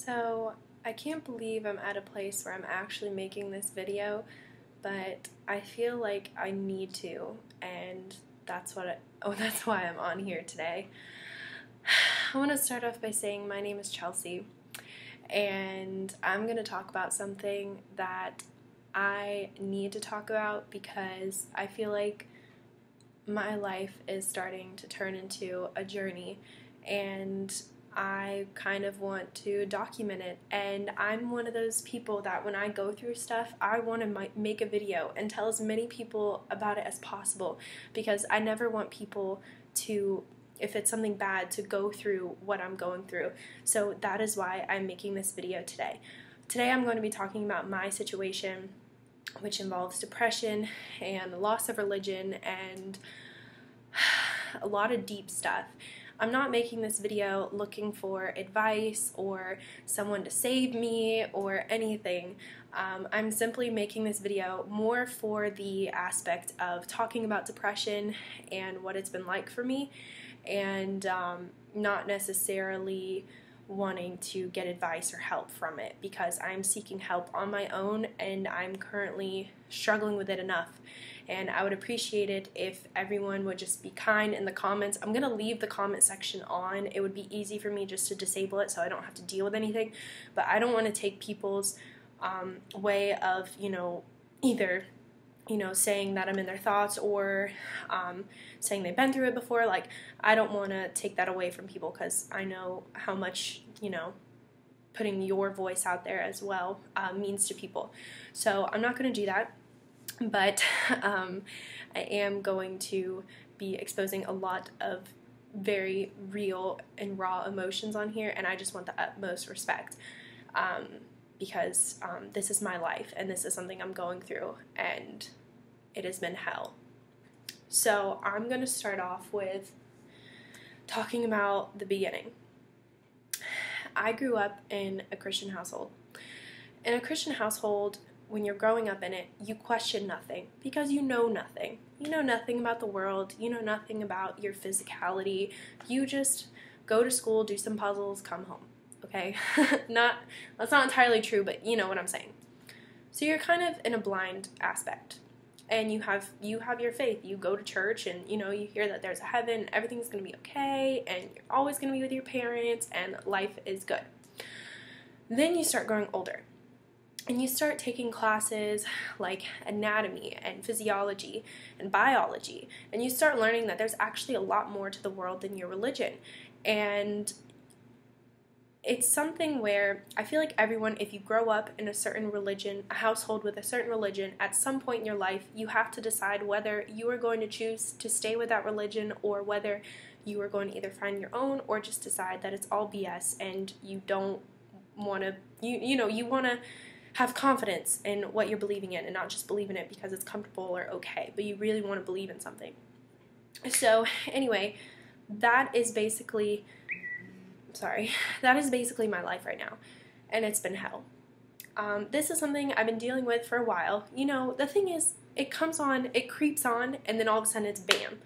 So I can't believe I'm at a place where I'm actually making this video, but I feel like I need to, and that's why I'm on here today. I want to start off by saying my name is Chelsea, and I'm going to talk about something that I need to talk about because I feel like my life is starting to turn into a journey, and I kind of want to document it. And I'm one of those people that when I go through stuff, I want to make a video and tell as many people about it as possible, because I never want people to, if it's something bad, to go through what I'm going through. So that is why I'm making this video today. Today I'm going to be talking about my situation, which involves depression and loss of religion and a lot of deep stuff. I'm not making this video looking for advice or someone to save me or anything. I'm simply making this video more for the aspect of talking about depression and what it's been like for me, and not necessarily wanting to get advice or help from it, because I'm seeking help on my own and I'm currently struggling with it enough. And I would appreciate it if everyone would just be kind in the comments. I'm going to leave the comment section on. It would be easy for me just to disable it so I don't have to deal with anything. But I don't want to take people's way of, either saying that I'm in their thoughts or saying they've been through it before. Like, I don't want to take that away from people, because I know how much, putting your voice out there as well means to people. So I'm not going to do that, but I am going to be exposing a lot of very real and raw emotions on here, and I just want the utmost respect. Because this is my life, and this is something I'm going through, and it has been hell. So I'm going to start off with talking about the beginning. I grew up in a Christian household. In a Christian household, when you're growing up in it, you question nothing, because you know nothing. You know nothing about the world. You know nothing about your physicality. You just go to school, do some puzzles, come home. Okay, that's not entirely true, but you know what I'm saying. So you're kind of in a blind aspect, and you have your faith. You go to church, and you hear that there's a heaven, everything's gonna be okay, and you're always gonna be with your parents, and life is good. Then you start growing older, and you start taking classes like anatomy and physiology and biology, and you start learning that there's actually a lot more to the world than your religion. And it's something where I feel like everyone, if you grow up in a certain religion, a household with a certain religion, at some point in your life, you have to decide whether you are going to choose to stay with that religion, or whether you are going to either find your own, or just decide that it's all BS and you don't want to, you want to have confidence in what you're believing in, and not just believe in it because it's comfortable or okay, but you really want to believe in something. So anyway, that is basically my life right now, and it's been hell. This is something I've been dealing with for a while. The thing is, it comes on, it creeps on, and then all of a sudden it's bam.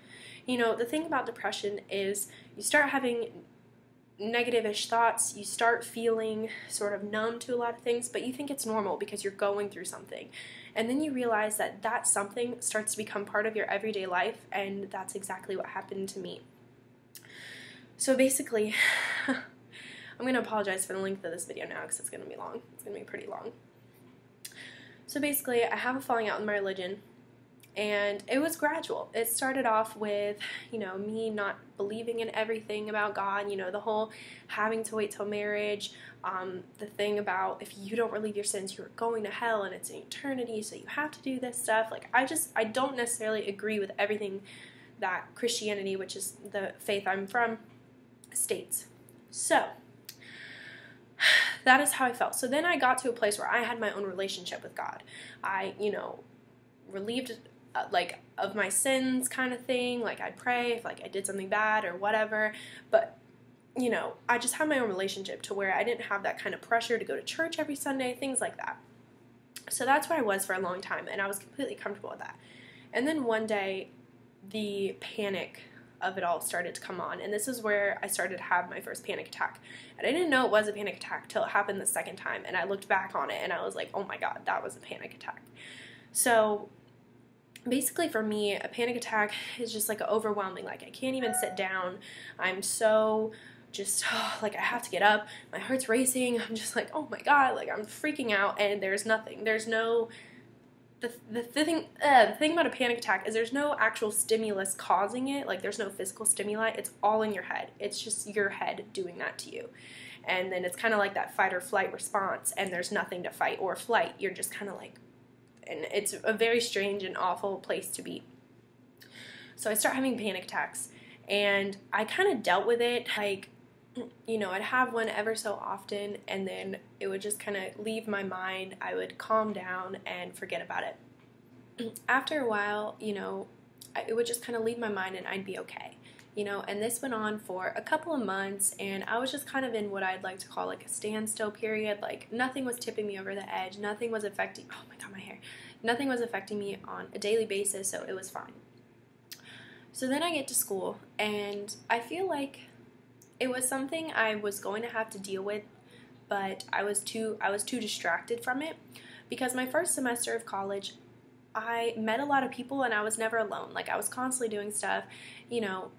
The thing about depression is you start having negative-ish thoughts, you start feeling sort of numb to a lot of things, but you think it's normal because you're going through something. And then you realize that that something starts to become part of your everyday life, and that's exactly what happened to me. So basically, I'm going to apologize for the length of this video now, because it's going to be long. It's going to be pretty long. So basically, I have a falling out with my religion, and it was gradual. It started off with, me not believing in everything about God, the whole having to wait till marriage, the thing about if you don't relieve your sins, you're going to hell, and it's an eternity, so you have to do this stuff. Like, I don't necessarily agree with everything that Christianity, which is the faith I'm from, states. So that is how I felt. So then I got to a place where I had my own relationship with God. I, relieved of my sins, kind of thing. Like, I'd pray if I did something bad or whatever, but I just had my own relationship to where I didn't have that kind of pressure to go to church every Sunday, things like that. So that's where I was for a long time, and I was completely comfortable with that. And then one day the panic of it all started to come on, and this is where I started to have my first panic attack. And I didn't know it was a panic attack till it happened the second time, and I looked back on it and I was like, oh my god, that was a panic attack. So basically for me, a panic attack is just like overwhelming. Like I can't even sit down. I'm so just like I have to get up. My heart's racing. I'm just like, oh my god, like I'm freaking out, and there's nothing. There's no the thing about a panic attack is there's no actual stimulus causing it. Like there's no physical stimuli. It's all in your head. It's just your head doing that to you. And then it's kind of like that fight or flight response, and there's nothing to fight or flight. You're just kind of like, and it's a very strange and awful place to be. So I start having panic attacks, and I kind of dealt with it like, you know, I'd have one ever so often, and then it would just kind of leave my mind. I would calm down and forget about it. After a while, you know, it would just kind of leave my mind and I'd be okay, you know, and this went on for a couple of months, and I was just kind of in what I'd like to call like a standstill period. Like nothing was tipping me over the edge. Nothing was affecting, oh my god, my hair. Nothing was affecting me on a daily basis, so it was fine. So then I get to school, and I feel like it was something I was going to have to deal with, but I was too distracted from it, because my first semester of college, I met a lot of people and I was never alone. Like I was constantly doing stuff, you know,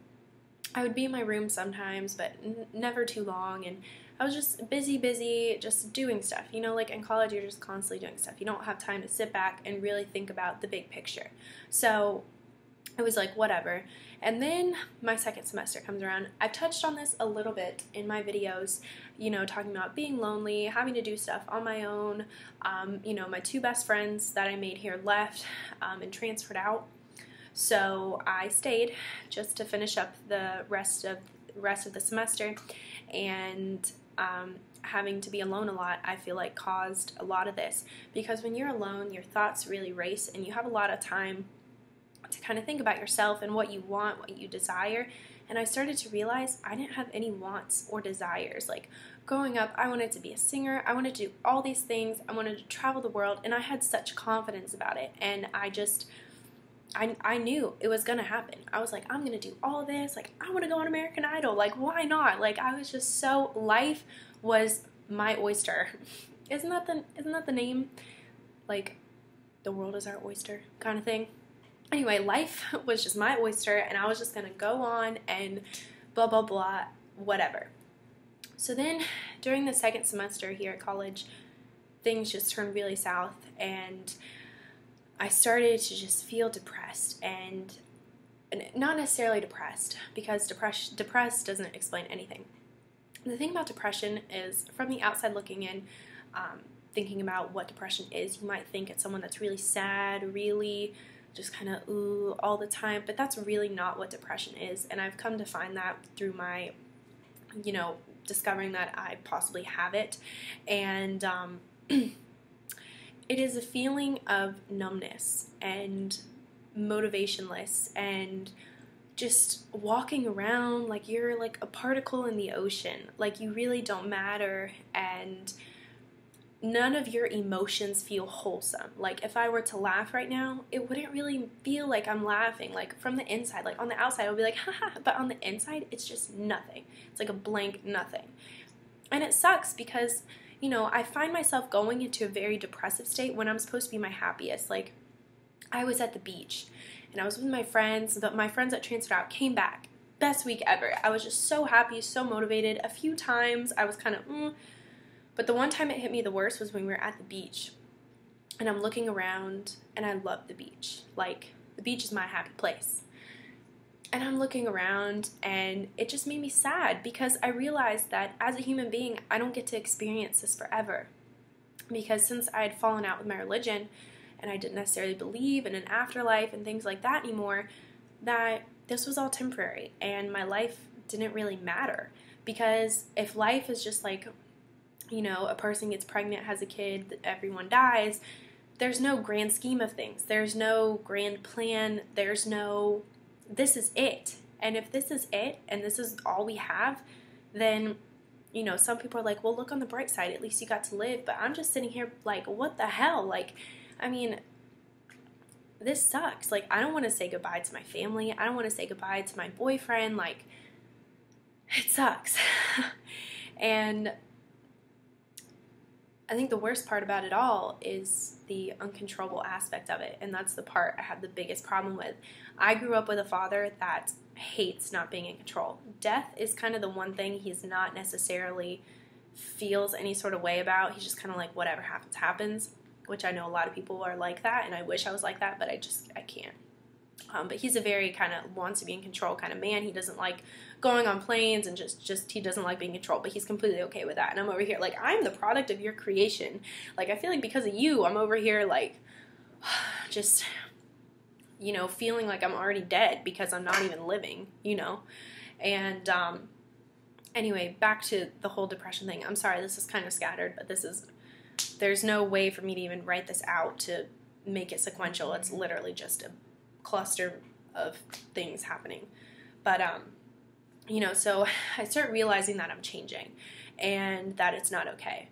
I would be in my room sometimes, but never too long, and I was just busy, just doing stuff. You know, like in college, you're just constantly doing stuff. You don't have time to sit back and really think about the big picture. So it was like, whatever. And then my second semester comes around. I've touched on this a little bit in my videos, you know, talking about being lonely, having to do stuff on my own. You know, my two best friends that I made here left and transferred out. So I stayed just to finish up the rest of the semester, and having to be alone a lot, I feel like caused a lot of this, because when you're alone, your thoughts really race, and you have a lot of time to kind of think about yourself and what you want, what you desire. And I started to realize I didn't have any wants or desires. Like growing up, I wanted to be a singer, I wanted to do all these things, I wanted to travel the world, and I had such confidence about it, and I knew it was gonna happen. I was like, I'm gonna do all this, like I want to go on American Idol, like why not? Like I was just so, life was my oyster. Isn't that the name? Like the world is our oyster kind of thing. Anyway, life was just my oyster, and I was just gonna go on and blah blah blah, whatever. So then during the second semester here at college, things just turned really south, and I started to just feel depressed, and not necessarily depressed, because depressed doesn't explain anything. The thing about depression is, from the outside looking in, thinking about what depression is, you might think it's someone that's really sad, really just kind of ooh all the time, but that's really not what depression is. And I've come to find that through my, you know, discovering that I possibly have it. And it is a feeling of numbness and motivationless, and just walking around like you're like a particle in the ocean, like you really don't matter, and none of your emotions feel wholesome. Like if I were to laugh right now, it wouldn't really feel like I'm laughing, like from the inside. Like on the outside I'll be like haha, but on the inside it's just nothing. It's like a blank nothing. And it sucks because, you know, I find myself going into a very depressive state when I'm supposed to be my happiest. Like I was at the beach and I was with my friends, but my friends that transferred out came back. Best week ever. I was just so happy, so motivated. A few times I was kind of but the one time it hit me the worst was when we were at the beach, and I'm looking around, and I love the beach. Like, the beach is my happy place. And I'm looking around, and it just made me sad, because I realized that as a human being, I don't get to experience this forever. Because since I had fallen out with my religion, and I didn't necessarily believe in an afterlife and things like that anymore, that this was all temporary, and my life didn't really matter. Because if life is just like, you know, a person gets pregnant, has a kid, everyone dies, there's no grand scheme of things. There's no grand plan. There's no, this is it. And if this is it, and this is all we have, then, you know, some people are like, well, look on the bright side. At least you got to live. But I'm just sitting here like, what the hell? Like, I mean, this sucks. Like, I don't want to say goodbye to my family. I don't want to say goodbye to my boyfriend. Like, it sucks. And I think the worst part about it all is the uncontrollable aspect of it, and that's the part I have the biggest problem with. I grew up with a father that hates not being in control. Death is kind of the one thing he's not necessarily feels any sort of way about. He's just kind of like, whatever happens, happens, which I know a lot of people are like that, and I wish I was like that, but I can't. But he's a very kind of wants to be in control kind of man. He doesn't like going on planes and just he doesn't like being in control, but he's completely okay with that. And I'm over here like, I'm the product of your creation. Like, I feel like because of you, I'm over here like just, you know, feeling like I'm already dead because I'm not even living, you know. And anyway, back to the whole depression thing. I'm sorry, this is kind of scattered, but there's no way for me to even write this out to make it sequential. It's literally just a cluster of things happening. But you know, so I start realizing that I'm changing and that it's not okay.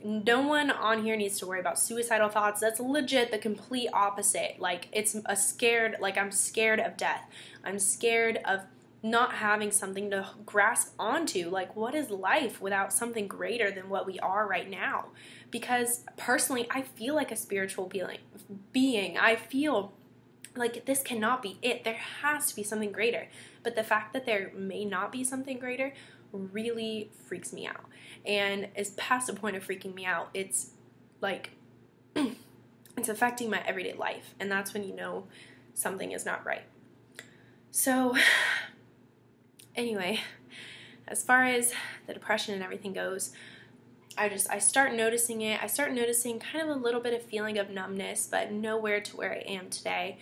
No one on here needs to worry about suicidal thoughts. That's legit the complete opposite. Like, it's a scared, like, I'm scared of death. I'm scared of not having something to grasp onto. Like, what is life without something greater than what we are right now? Because personally, I feel like a spiritual being. I feel like this cannot be it. There has to be something greater. But the fact that there may not be something greater really freaks me out. And is past the point of freaking me out. It's like, it's affecting my everyday life. And that's when you know something is not right. So, anyway, as far as the depression and everything goes, I start noticing it. I start noticing kind of a little bit of feeling of numbness, but nowhere to where I am today.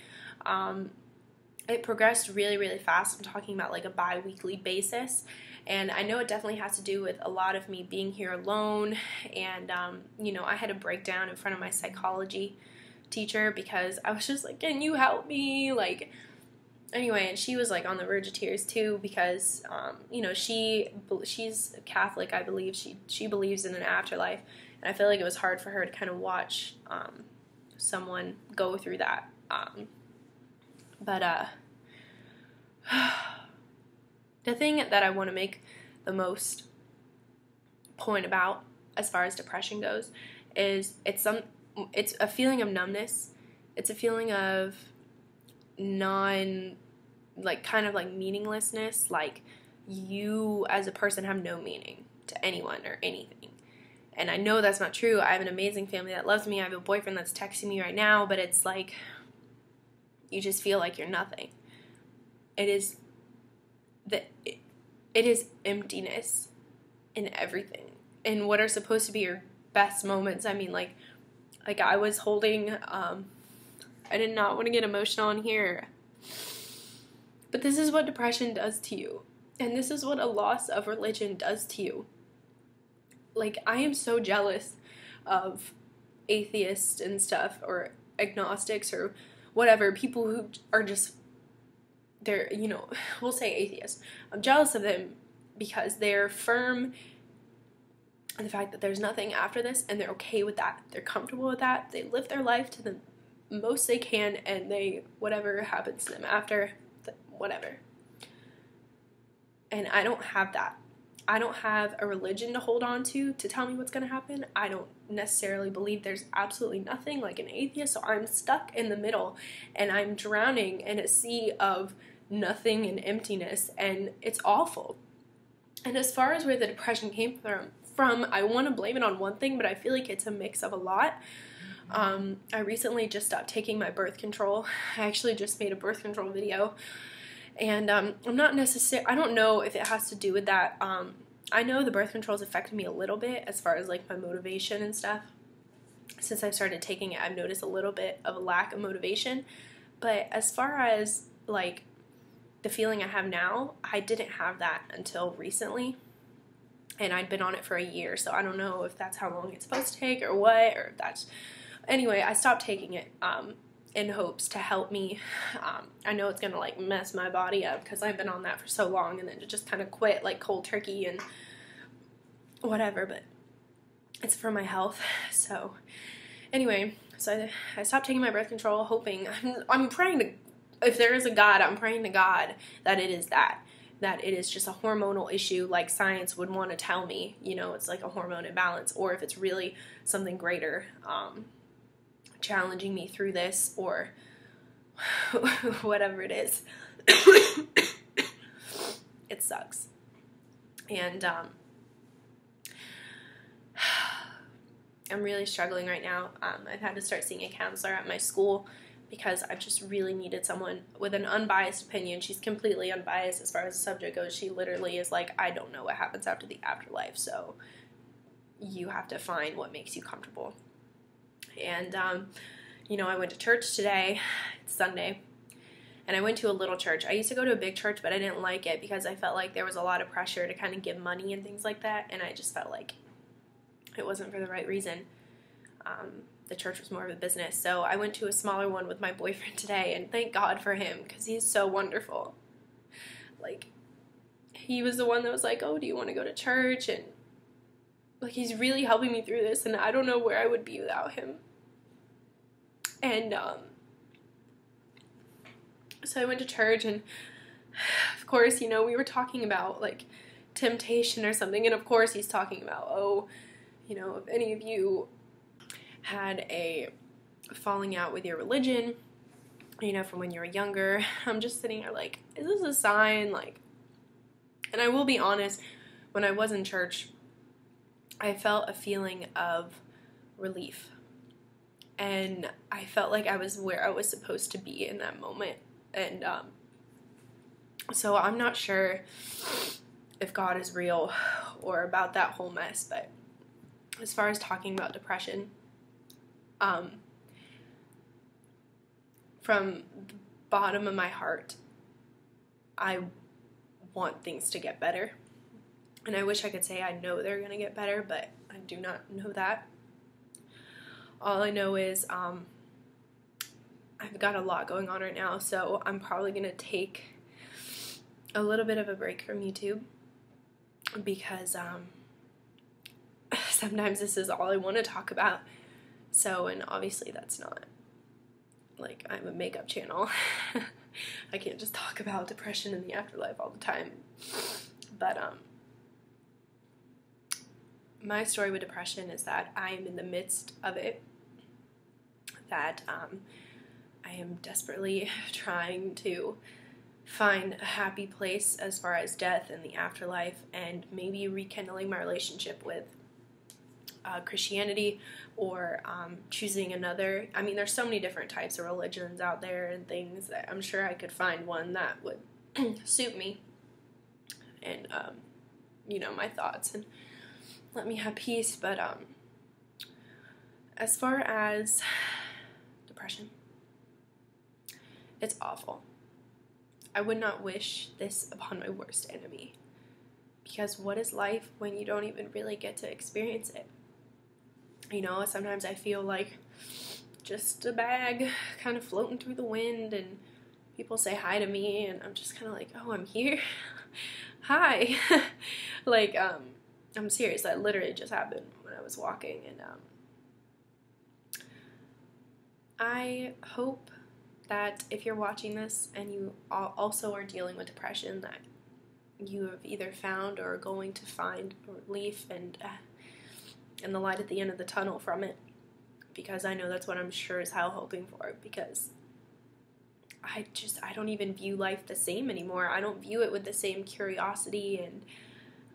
It progressed really, really fast. I'm talking about like a bi-weekly basis. And I know it definitely has to do with a lot of me being here alone. And, you know, I had a breakdown in front of my psychology teacher because I was just like, can you help me? Like, anyway, and she was like on the verge of tears too because, you know, she's Catholic, I believe. She believes in an afterlife. And I feel like it was hard for her to kind of watch someone go through that. But the thing that I want to make the most point about as far as depression goes is it's a feeling of numbness. It's a feeling of kind of like meaninglessness, like you as a person have no meaning to anyone or anything. And I know that's not true. I have an amazing family that loves me. I have a boyfriend that's texting me right now, but it's like you just feel like you're nothing. It is emptiness in everything. In what are supposed to be your best moments. I mean, like I was holding, I did not want to get emotional on here. But this is what depression does to you. And this is what a loss of religion does to you. Like, I am so jealous of atheists and stuff, or agnostics, or whatever, people who are just, they're, you know, we'll say atheists. I'm jealous of them because they're firm in the fact that there's nothing after this, and they're okay with that. They're comfortable with that. They live their life to the most they can, and they, whatever happens to them after, whatever. And I don't have that. I don't have a religion to hold on to tell me what's going to happen. I don't necessarily believe there's absolutely nothing, like an atheist, so I'm stuck in the middle, and I'm drowning in a sea of nothing and emptiness, and it's awful. And as far as where the depression came from, I want to blame it on one thing, but I feel like it's a mix of a lot. I recently just stopped taking my birth control. I actually just made a birth control video. And I don't know if it has to do with that. I know the birth control has affected me a little bit as far as like my motivation and stuff. Since I've started taking it, I've noticed a little bit of a lack of motivation. But as far as like the feeling I have now, I didn't have that until recently. And I'd been on it for a year, so I don't know if that's how long it's supposed to take or what, or if that's... Anyway, I stopped taking it in hopes to help me. I know it's going to like mess my body up because I've been on that for so long, and then to just kind of quit like cold turkey and whatever, but it's for my health. So Anyway, so I stopped taking my birth control, hoping, I'm praying to, if there is a God, I'm praying to God that it is that it is just a hormonal issue like science would want to tell me, you know, it's like a hormone imbalance, or if it's really something greater, challenging me through this, or whatever it is. It sucks. And I'm really struggling right now. I've had to start seeing a counselor at my school because I just really needed someone with an unbiased opinion. She's completely unbiased as far as the subject goes. She literally is like, I don't know what happens after the afterlife, so you have to find what makes you comfortable. And, you know, I went to church today. It's Sunday. And I went to a little church. I used to go to a big church, but I didn't like it because I felt like there was a lot of pressure to kind of give money and things like that. And I just felt like it wasn't for the right reason. The church was more of a business. So I went to a smaller one with my boyfriend today, and thank God for him because he's so wonderful. Like, he was the one that was like, oh, do you want to go to church? And like, he's really helping me through this, and I don't know where I would be without him. And so I went to church, and of course, you know, we were talking about like temptation or something, and of course he's talking about, oh, you know, if any of you had a falling out with your religion, you know, from when you were younger, I'm just sitting there like, is this a sign? Like, and I will be honest, when I was in church, I felt a feeling of relief, and I felt like I was where I was supposed to be in that moment. And so I'm not sure if God is real or about that whole mess, but as far as talking about depression, from the bottom of my heart, I want things to get better. And I wish I could say I know they're going to get better, but I do not know that. All I know is I've got a lot going on right now, so I'm probably going to take a little bit of a break from YouTube because sometimes this is all I want to talk about. So, and obviously that's not, like, I'm a makeup channel. I can't just talk about depression and the afterlife all the time. But my story with depression is that I am in the midst of it, that I am desperately trying to find a happy place as far as death and the afterlife, and maybe rekindling my relationship with Christianity, or choosing another. I mean, there's so many different types of religions out there and things that I'm sure I could find one that would suit me and, you know, my thoughts and let me have peace. But as far as depression, it's awful. I would not wish this upon my worst enemy, because what is life when you don't even really get to experience it? You know, sometimes I feel like just a bag kind of floating through the wind, and people say hi to me, and I'm just kind of like, oh, I'm here. Hi. Like, I'm serious. That literally just happened when I was walking, and I hope that if you're watching this and you also are dealing with depression, that you have either found or are going to find relief and the light at the end of the tunnel from it, because I know that's what I'm sure as hell hoping for, because I don't even view life the same anymore. I don't view it with the same curiosity, and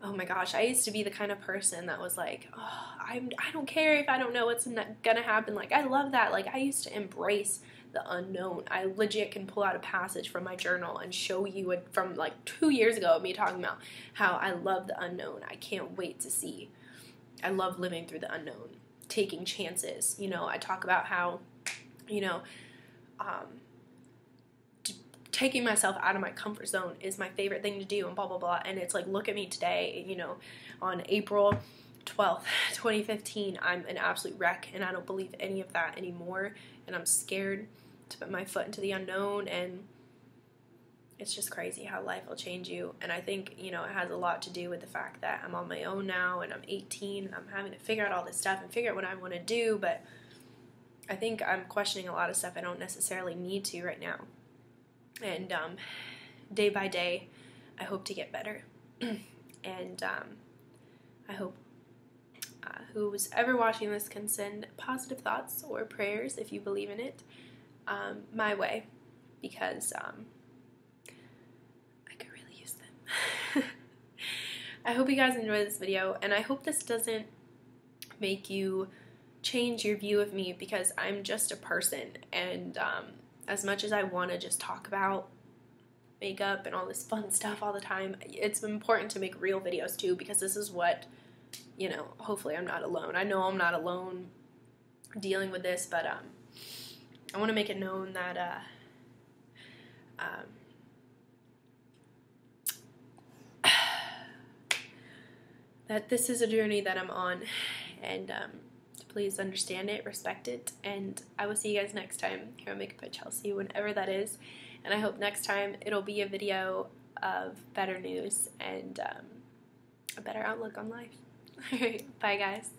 oh my gosh, I used to be the kind of person that was like, oh, I don't care if I don't know what's gonna happen. Like, I love that. Like, I used to embrace the unknown. I legit can pull out a passage from my journal and show you it from like 2 years ago of me talking about how I love the unknown. I can't wait to see. I love living through the unknown, taking chances. You know, I talk about how, you know, taking myself out of my comfort zone is my favorite thing to do, and blah, blah, blah. And it's like, look at me today, you know, on April 12th, 2015, I'm an absolute wreck, and I don't believe any of that anymore, and I'm scared to put my foot into the unknown, and it's just crazy how life will change you. And I think, you know, it has a lot to do with the fact that I'm on my own now, and I'm 18, and I'm having to figure out all this stuff and figure out what I want to do, but I think I'm questioning a lot of stuff I don't necessarily need to right now. And day by day, I hope to get better. And I hope who's ever watching this can send positive thoughts or prayers, if you believe in it, my way, because I could really use them. I hope you guys enjoy this video, and I hope this doesn't make you change your view of me, because I'm just a person, and as much as I want to just talk about makeup and all this fun stuff all the time, it's important to make real videos too, because this is what, you know, hopefully I'm not alone. I know I'm not alone dealing with this, but I want to make it known that that this is a journey that I'm on, and please understand it, respect it, and I will see you guys next time here on Makeup by Chelsea, whenever that is. And I hope next time it'll be a video of better news and a better outlook on life. Alright, bye guys.